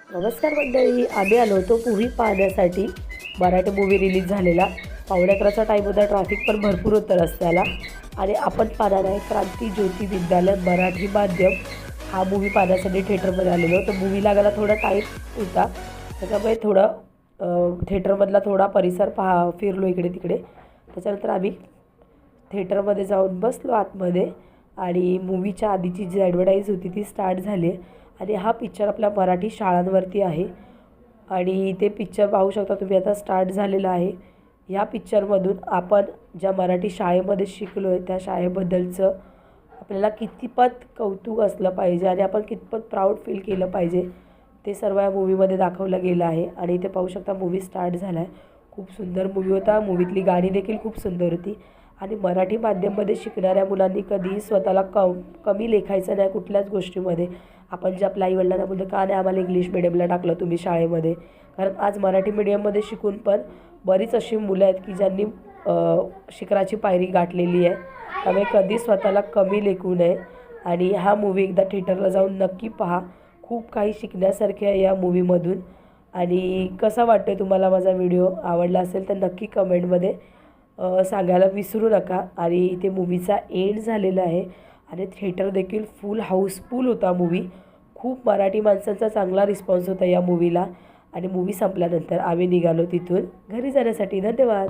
नमस्कार मंडळी, आम्ही आलो होतो मूव्ही पाहण्यासाठी. मराठी मूव्ही रिलीज झालेला 11:15चा टाईम होता. ट्रॅफिक पण भरपूर होतं रस्त्याला. आणि आपण पाहणार आहे क्रांती ज्योती विद्यालय मराठी माध्यम हा मूव्ही पाहण्यासाठी थिएटरमध्ये आलेलो. तर मूव्ही लागायला थोडा टाईम होता, त्याच्यामुळे थिएटरमधला थोडा परिसर फिरलो इकडे तिकडे. त्याच्यानंतर आम्ही थिएटरमध्ये जाऊन बसलो आतमध्ये. आणि मूव्हीच्या आधीची जी ॲडव्हर्टाईज होती ती स्टार्ट झाली आहे. आणि हा पिक्चर आपल्या मराठी शाळांवरती आहे. आणि ते पिक्चर पाहू शकता तुम्ही, आता स्टार्ट झालेलं आहे. ह्या पिक्चरमधून आपण ज्या मराठी शाळेमध्ये शिकलो आहे त्या शाळेबद्दलचं आपल्याला कितपत कौतुक असलं पाहिजे आणि आपण कितपत प्राऊड फील केलं पाहिजे ते सर्व या मूव्हीमध्ये दाखवलं गेलं आहे. आणि इथे पाहू शकता मूव्ही स्टार्ट झाला आहे. खूप सुंदर मूव्ही होता. मूव्हीतली गाणी देखील खूप सुंदर होती. आणि मराठी माध्यममध्ये शिकणाऱ्या मुलांनी कधीही स्वतःला कमी लेखायचं नाही कुठल्याच गोष्टीमध्ये. आपण जे आपल्या आईवडिलांना बोलतो, का नाही आम्हाला इंग्लिश मिडियमला टाकलं तुम्ही शाळेमध्ये. कारण आज मराठी मीडियममध्ये शिकून पण बरीच अशी मुलं आहेत की ज्यांनी शिखराची पायरी गाठलेली आहे. त्यामुळे कधी स्वतःला कमी लेखू नये. आणि हा मूव्ही एकदा थिएटरला जाऊन नक्की पहा. खूप काही शिकण्यासारखे आहे या मूव्हीमधून. आणि कसा वाटतो आहे तुम्हाला माझा व्हिडिओ? आवडला असेल तर नक्की कमेंटमध्ये सांगायला विसरू नका. आणि इथे मूव्हीचा एंड झालेला आहे. आणि थिएटर देखील फुल हाऊसफुल होता मूव्ही. खूप मराठी माणसांचा चांगला रिस्पॉन्स होता या मूव्हीला. आणि मूव्ही संपल्यानंतर आम्ही निघालो तिथून घरी जाण्यासाठी. धन्यवाद.